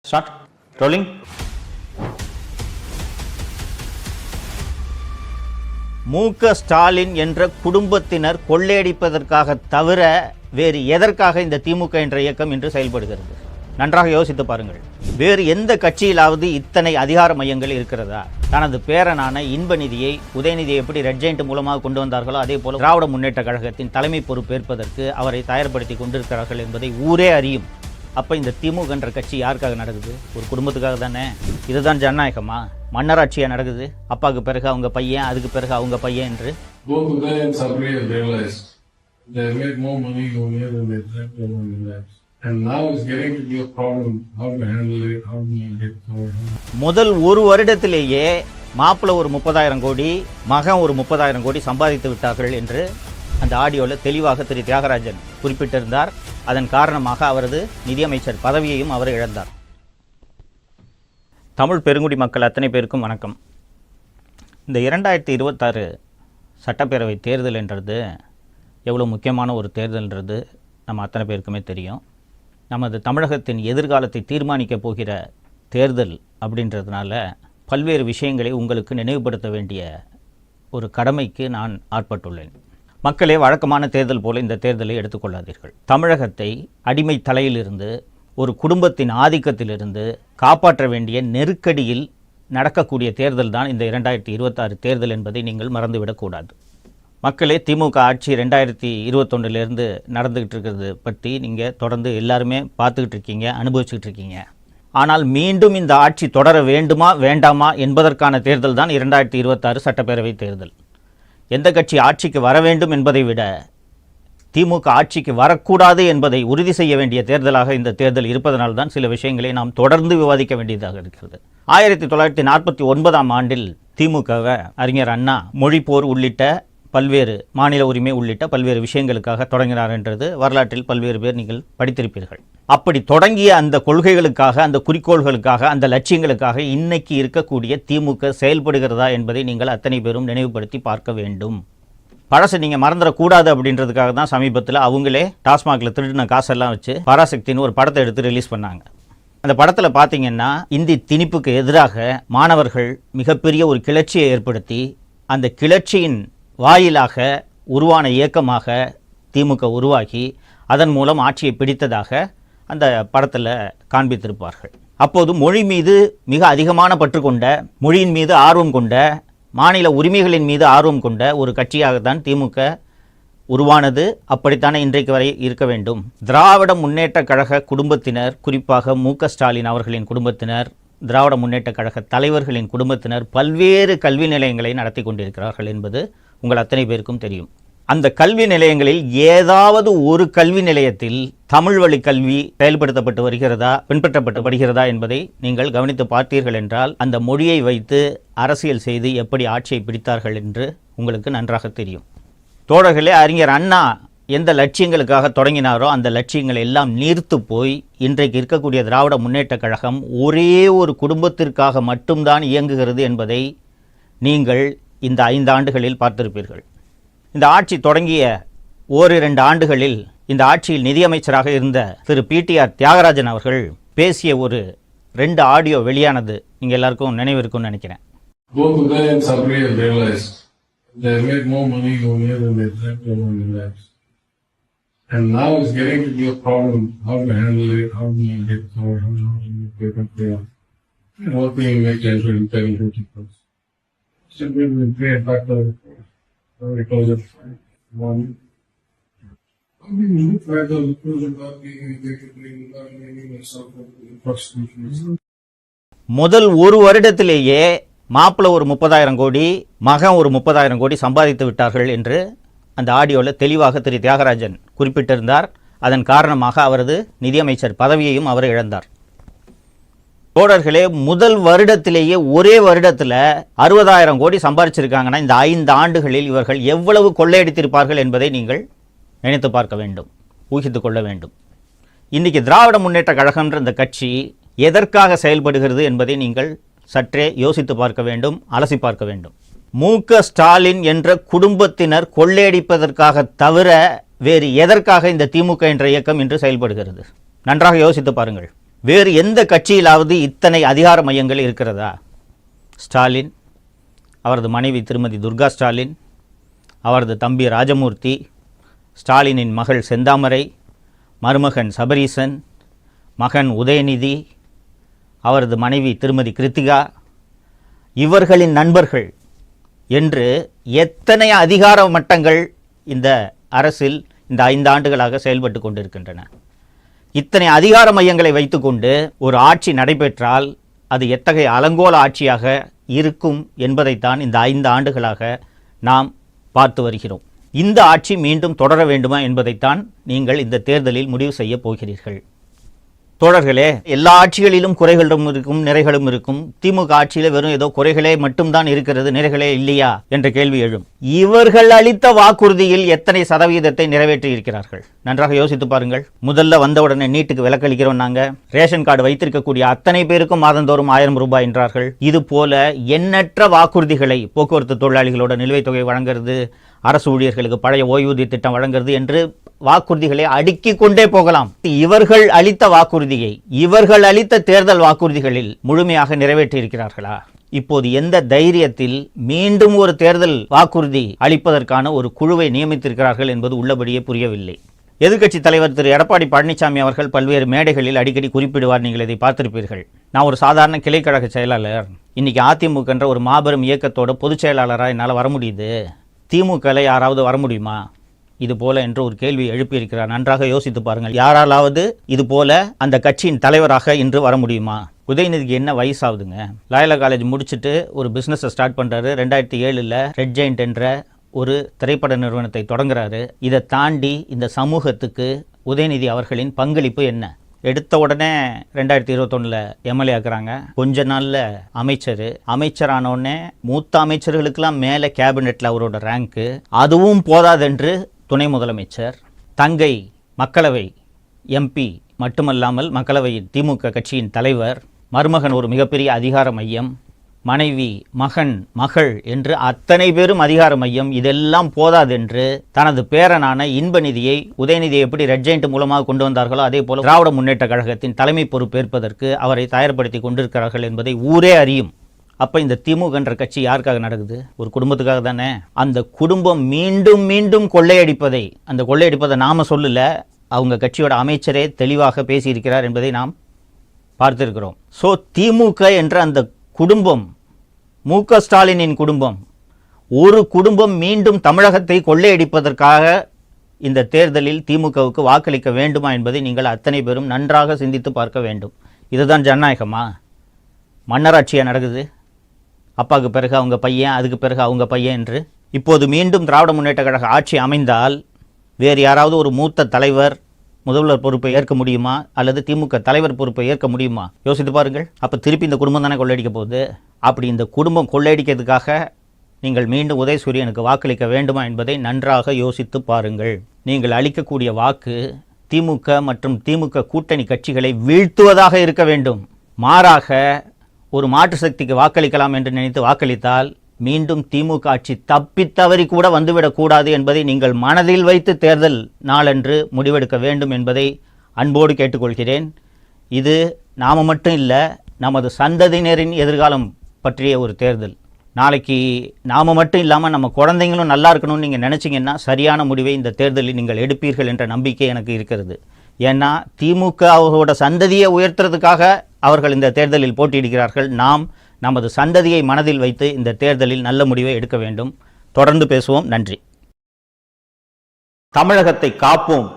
Start. Rolling. மு.க. ஸ்டாலின் என்ற குடும்பத்தினர் கொள்ளையடிப்பதற்காக தவிர வேறு எதற்காக இந்த திமுக என்ற இயக்கம் இன்று செயல்படுகிறது? நன்றாக யோசித்து பாருங்கள். வேறு எந்த கட்சியிலாவது இத்தனை அதிகார மையங்கள் இருக்கிறதா? தனது பேரனான இன்பநிதியை, உதயநிதியை எப்படி ரெட் ஜெயண்ட் மூலமாக கொண்டு வந்தார்களோ அதே போல திராவிட முன்னேற்ற கழகத்தின் தலைமை பொறுப்பேற்பதற்கு அவரை தயார்படுத்தி கொண்டிருக்கிறார்கள் என்பதை ஊரே அறியும். அப்போ இந்த திமுக என்ற கட்சி யாருக்காக நடக்குது? ஒரு குடும்பத்துக்காக தானே. இதுதான் ஜனநாயகமா? மன்னராட்சியாக நடக்குது. அப்பாவுக்கு பிறகு அவங்க பையன், அதுக்கு பிறகு அவங்க பையன் என்று. முதல் ஒரு வருடத்திலேயே மாப்பிள்ளை ஒரு 30,000 கோடி, மகன் ஒரு 30,000 கோடி சம்பாதித்து விட்டார்கள் என்று அந்த ஆடியோவில் தெளிவாக திரு தியாகராஜன் குறிப்பிட்டிருந்தார். அதன் காரணமாக அவரது நிதியமைச்சர் பதவியையும் அவர் இழந்தார். தமிழ் பெருங்குடி மக்கள் அத்தனை பேருக்கும் வணக்கம். இந்த 2026 சட்டப்பேரவை தேர்தல் என்றது எவ்வளோ முக்கியமான ஒரு தேர்தல்ன்றது நம்ம அத்தனை பேருக்குமே தெரியும். நமது தமிழகத்தின் எதிர்காலத்தை தீர்மானிக்க போகிற தேர்தல் அப்படின்றதுனால பல்வேறு விஷயங்களை உங்களுக்கு நினைவுபடுத்த வேண்டிய ஒரு கடமைக்கு நான் ஆட்பட்டுள்ளேன். மக்களே, வழக்கமான தேர்தல் போல இந்த தேர்தலை எடுத்துக்கொள்ளாதீர்கள். தமிழகத்தை அடிமை தலையிலிருந்து, ஒரு குடும்பத்தின் ஆதிக்கத்திலிருந்து காப்பாற்ற வேண்டிய நெருக்கடியில் நடக்கக்கூடிய தேர்தல் தான் இந்த 2026 தேர்தல் என்பதை நீங்கள் மறந்துவிடக்கூடாது. மக்களே, திமுக ஆட்சி 2021 நடந்துக்கிட்டு இருக்கிறது பற்றி நீங்கள் தொடர்ந்து எல்லாருமே பார்த்துக்கிட்டு இருக்கீங்க, அனுபவிச்சுக்கிட்டு இருக்கீங்க. ஆனால் மீண்டும் இந்த ஆட்சி தொடர வேண்டுமா வேண்டாமா என்பதற்கான தேர்தல் தான் 2026 சட்டப்பேரவை தேர்தல். எந்த கட்சி ஆட்சிக்கு வர வேண்டும் என்பதை விட திமுக ஆட்சிக்கு வரக்கூடாது என்பதை உறுதி செய்ய வேண்டிய தேர்தலாக இந்த தேர்தல் இருப்பதனால்தான் சில விஷயங்களை நாம் தொடர்ந்து விவாதிக்க வேண்டியதாக இருக்கிறது. 1949ஆம் ஆண்டில் திமுகவை அறிஞர் அண்ணா மொழிப்போர் உள்ளிட்ட பல்வேறு மாநில உரிமை உள்ளிட்ட பல்வேறு விஷயங்களுக்காக தொடங்கினார் என்றது வரலாற்றில் பல்வேறு பேர் நீங்கள் படித்திருப்பீர்கள். அப்படி தொடங்கிய அந்த கொள்கைகளுக்காக, அந்த குறிக்கோள்களுக்காக, அந்த லட்சியங்களுக்காக இன்னைக்கு இருக்கக்கூடிய திமுக செயல்படுகிறதா என்பதை நீங்கள் அத்தனை பேரும் நினைவுபடுத்தி பார்க்க வேண்டும். பழசை நீங்கள் மறந்துடக்கூடாது அப்படின்றதுக்காக தான் சமீபத்தில் அவங்களே டாஸ்மாகில் திருடின காசெல்லாம் வச்சு பராசக்தின்னு ஒரு படத்தை எடுத்து ரிலீஸ் பண்ணாங்க. அந்த படத்தில் பார்த்தீங்கன்னா இந்தி திணிப்புக்கு எதிராக மாணவர்கள் மிகப்பெரிய ஒரு கிளர்ச்சியை ஏற்படுத்தி அந்த கிளர்ச்சியின் வாயிலாக உருவான இயக்கமாக திமுக உருவாகி அதன் மூலம் ஆட்சியை பிடித்ததாக அந்த படத்தில் காண்பித்திருப்பார்கள். அப்போது மொழி மீது மிக அதிகமான பற்று கொண்ட, மொழியின் மீது ஆர்வம் கொண்ட, மாநில உரிமைகளின் மீது ஆர்வம் கொண்ட ஒரு கட்சியாகத்தான் திமுக உருவானது. அப்படித்தானே இன்றைக்கு வரை இருக்க வேண்டும். திராவிட முன்னேற்ற கழக குடும்பத்தினர், குறிப்பாக மு.க. ஸ்டாலின் அவர்களின் குடும்பத்தினர், திராவிட முன்னேற்ற கழக தலைவர்களின் குடும்பத்தினர் பல்வேறு கல்வி நிலையங்களை நடத்தி கொண்டிருக்கிறார்கள் என்பது உங்கள் அத்தனை பேருக்கும் தெரியும். அந்த கல்வி நிலையங்களில் ஏதாவது ஒரு கல்வி நிலையத்தில் தமிழ் வழி கல்வி செயல்படுத்தப்பட்டு வருகிறதா, பின்பற்றப்பட்டு வருகிறதா என்பதை நீங்கள் கவனித்து பார்த்தீர்கள் என்றால் அந்த மொழியை வைத்து அரசியல் செய்து எப்படி ஆட்சியை பிடித்தார்கள் என்று உங்களுக்கு நன்றாக தெரியும். தோழர்களே, அறிஞர் அண்ணா எந்த லட்சியங்களுக்காக தொடங்கினாரோ அந்த லட்சியங்கள் எல்லாம் நீர்த்து போய் இன்றைக்கு இருக்கக்கூடிய திராவிட முன்னேற்ற கழகம் ஒரே ஒரு குடும்பத்திற்காக மட்டும்தான் இயங்குகிறது என்பதை நீங்கள் இந்த 5 ஆண்டுகளில் பார்த்திருப்பீர்கள். இந்த ஆட்சி தொடங்கிய 1-2 ஆண்டுகளில் இந்த ஆட்சியில் நிதியமைச்சராக இருந்த திரு PTR தியாகராஜன் அவர்கள் பேசிய ஒரு 2 ஆடியோ வெளியானது நீங்கள் எல்லாருக்கும் நினைவிருக்கும்னு நினைக்கிறேன். And now it's getting to be a problem. How to handle it, how to make it, how to make it clear. What we make enter in 10-50 points. Simply we create factor because of one. முதல் ஒரு வருடத்திலேயே மாப்பிள்ளை ஒரு 30,000 கோடி, மகன் ஒரு 30,000 கோடி சம்பாதித்து விட்டார்கள் என்று அந்த ஆடியோவில் தெளிவாக திரு தியாகராஜன் குறிப்பிட்டிருந்தார். அதன் காரணமாக அவரது நிதியமைச்சர் பதவியையும் அவர் இழந்தார். தோழர்களே, முதல் வருடத்திலேயே ஒரே வருடத்தில் 60,000 கோடி சம்பாதிச்சிருக்காங்கன்னா இந்த 5 ஆண்டுகளில் இவர்கள் எவ்வளவு கொள்ளையடித்திருப்பார்கள் என்பதை நீங்கள் நினைத்து பார்க்க வேண்டும், ஊகித்து கொள்ள வேண்டும். இன்றைக்கி திராவிட முன்னேற்ற கழகம்ன்ற இந்த கட்சி எதற்காக செயல்படுகிறது என்பதை நீங்கள் சற்றே யோசித்து பார்க்க வேண்டும், அலசி பார்க்க வேண்டும். மு.க. ஸ்டாலின் என்ற குடும்பத்தினர் கொள்ளையடிப்பதற்காக தவிர வேறு எதற்காக இந்த திமுக என்ற இயக்கம் இன்று செயல்படுகிறது? நன்றாக யோசித்து பாருங்கள். வேறு எந்த கட்சியிலாவது இத்தனை அதிகார மையங்கள் இருக்கிறதா? ஸ்டாலின், அவரது மனைவி திருமதி துர்கா ஸ்டாலின், அவரது தம்பி ராஜமூர்த்தி, ஸ்டாலினின் மகள் செந்தாமரை, மருமகன் சபரீசன், மகன் உதயநிதி, அவரது மனைவி திருமதி கிருத்திகா, இவர்களின் நண்பர்கள் என்று எத்தனை அதிகார மட்டங்கள் இந்த அரசில் இந்த 5 ஆண்டுகளாக செயல்பட்டு கொண்டிருக்கின்றன. இத்தனை அதிகார மையங்களை வைத்துக்கொண்டு ஒரு ஆட்சி நடைபெற்றால் அது எத்தகைய அலங்கோல ஆட்சியாக இருக்கும் என்பதைத்தான் இந்த 5 ஆண்டுகளாக நாம் பார்த்து வருகிறோம். இந்த ஆட்சி மீண்டும் தொடர வேண்டுமா என்பதைத்தான் நீங்கள் இந்த தேர்தலில் முடிவு செய்ய போகிறீர்கள். தோழர்களே, எல்லா ஆட்சிகளிலும் குறைகளும் இருக்கும், நிறைகளும் இருக்கும். திமுக ஆட்சியில் வெறும் ஏதோ குறைகளே மட்டும்தான் இருக்கிறது, நிறைகளே இல்லையா என்ற கேள்வி எழும். இவர்கள் அளித்த வாக்குறுதியில் எத்தனை சதவீதத்தை நிறைவேற்றி இருக்கிறார்கள்? நன்றாக யோசித்து பாருங்கள். முதல்ல வந்தவுடனே நீட்டுக்கு விலக்களிக்கிறோம், நாங்க ரேஷன் கார்டு வைத்திருக்கக்கூடிய அத்தனை பேருக்கும் மாதந்தோறும் 1000 ரூபாய் என்றார்கள். இது போல எண்ணற்ற வாக்குறுதிகளை, போக்குவரத்து தொழிலாளிகளோட நிலுவைத் தொகை வழங்குறது, அரசு ஊழியர்களுக்கு பழைய ஓய்வூதிய திட்டம் வழங்குறது என்று வாக்குறுதிகளை அடுக்கிக் கொண்டே போகலாம். இவர்கள் அளித்த வாக்குறுதியை, இவர்கள் அளித்த தேர்தல் வாக்குறுதிகளில் முழுமையாக நிறைவேற்றி இருக்கிறார்களா? இப்போது எந்த தைரியத்தில் மீண்டும் ஒரு தேர்தல் வாக்குறுதி அளிப்பதற்கான ஒரு குழுவை நியமித்திருக்கிறார்கள் என்பது உள்ளபடியே புரியவில்லை. எதிர்க்கட்சி தலைவர் திரு எடப்பாடி பழனிசாமி அவர்கள் பல்வேறு மேடைகளில் அடிக்கடி குறிப்பிடுவார். நீங்கள் இதை பார்த்திருப்பீர்கள். நான் ஒரு சாதாரண கிளைக்கழக செயலாளர், இன்னைக்கு அதிமுக என்ற ஒரு மாபெரும் இயக்கத்தோட பொதுச் செயலாளராக என்னால் வர முடியுது, திமுகவில் யாராவது வர முடியுமா இது போல என்று ஒரு கேள்வி எழுப்பியிருக்கிறார். நன்றாக யோசித்து பாருங்கள். யாராலாவது இது போல அந்த கட்சியின் தலைவராக இன்று வர முடியுமா? உதயநிதிக்கு என்ன வயசாகுதுங்க? லாயலா காலேஜ் முடிச்சுட்டு ஒரு பிஸ்னஸை ஸ்டார்ட் பண்ணுறாரு. 2007 ரெட் ஜெயண்ட் என்ற ஒரு திரைப்பட நிறுவனத்தை தொடங்குறாரு. இதை தாண்டி இந்த சமூகத்துக்கு உதயநிதி அவர்களின் பங்களிப்பு என்ன? எடுத்த உடனே 2021 எம்எல்ஏ ஆக்குறாங்க. கொஞ்ச நாளில் அமைச்சரானோடனே மூத்த அமைச்சர்களுக்கெல்லாம் மேலே கேபினெட்டில் அவரோட ரேங்க்கு. அதுவும் போதாதென்று துணை முதலமைச்சர், தங்கை மக்களவை எம்பி மட்டுமல்லாமல் மக்களவை திமுக கட்சியின் தலைவர், மருமகன் ஒரு மிகப்பெரிய அதிகார மையம், மனைவி, மகன், மகள் என்று அத்தனை பேரும் அதிகார மையம். இதெல்லாம் போதாதென்று தனது பேரனான இன்பநிதியை, உதயநிதியை எப்படி ரெட் ஜெயண்ட் மூலமாக கொண்டு வந்தார்களோ அதே போல திராவிட முன்னேற்ற கழகத்தின் தலைமை பொறுப்பேற்பதற்கு அவரை தயார்படுத்தி கொண்டிருக்கிறார்கள் என்பதை ஊரே அறியும். அப்போ இந்த திமுக என்ற கட்சி யாருக்காக நடக்குது? ஒரு குடும்பத்துக்காக தானே. அந்த குடும்பம் மீண்டும் மீண்டும் கொள்ளையடிப்பதை, அந்த கொள்ளையடிப்பதை நாம சொல்லல, அவங்க கட்சியோட அமைச்சரே தெளிவாக பேசியிருக்கிறார் என்பதை நாம் பார்த்திருக்கிறோம். ஸோ திமுக என்ற அந்த குடும்பம், மு.க. ஸ்டாலினின் குடும்பம், ஒரு குடும்பம் மீண்டும் தமிழகத்தை கொள்ளையடிப்பதற்காக இந்த தேர்தலில் திமுகவுக்கு வாக்களிக்க வேண்டுமா என்பதை நீங்கள் அத்தனை பேரும் நன்றாக சிந்தித்து பார்க்க வேண்டும். இதுதான் ஜனநாயகமா? மன்னராட்சியாக நடக்குது. அப்பாவுக்கு பிறகு அவங்க பையன், அதுக்கு பிறகு அவங்க பையன் என்று. இப்போது மீண்டும் திராவிட முன்னேற்ற கழக ஆட்சி அமைந்தால் வேறு யாராவது ஒரு மூத்த தலைவர் முதல்வர் பொறுப்பை ஏற்க முடியுமா? அல்லது திமுக தலைவர் பொறுப்பை ஏற்க முடியுமா? யோசித்து பாருங்கள். அப்போ திருப்பி இந்த குடும்பம் தானே கொள்ளையடிக்க போகுது. அப்படி இந்த குடும்பம் கொள்ளையடிக்கிறதுக்காக நீங்கள் மீண்டும் உதயசூரியனுக்கு வாக்களிக்க வேண்டுமா என்பதை நன்றாக யோசித்து பாருங்கள். நீங்கள் அளிக்கக்கூடிய வாக்கு திமுக மற்றும் திமுக கூட்டணி கட்சிகளை வீழ்த்துவதாக இருக்க வேண்டும். மாறாக ஒரு மாற்று சக்திக்கு வாக்களிக்கலாம் என்று நினைத்து வாக்களித்தால் மீண்டும் திமுக ஆட்சி தப்பித்தவறி கூட வந்துவிடக்கூடாது என்பதை நீங்கள் மனதில் வைத்து தேர்தல் நாளன்று முடிவெடுக்க வேண்டும் என்பதை அன்போடு கேட்டுக்கொள்கிறேன். இது நாம மட்டும் இல்லை, நமது சந்ததியினரின் எதிர்காலம் பற்றிய ஒரு தேர்தல். நாளைக்கு நாம் மட்டும் இல்லாமல் நம்ம குழந்தைங்களும் நல்லா இருக்கணும்னு நீங்கள் நினச்சிங்கன்னா சரியான முடிவை இந்த தேர்தலில் நீங்கள் எடுப்பீர்கள் என்ற நம்பிக்கை எனக்கு இருக்கிறது. ஏன்னா திமுக அவரோட சந்ததியை உயர்த்துறதுக்காக அவர்கள் இந்த தேர்தலில் போட்டியிடுகிறார்கள். நாம் நமது சந்ததியை மனதில் வைத்து இந்த தேர்தலில் நல்ல முடிவை எடுக்க வேண்டும். தொடர்ந்து பேசுவோம். நன்றி. தமிழகத்தை காப்போம்.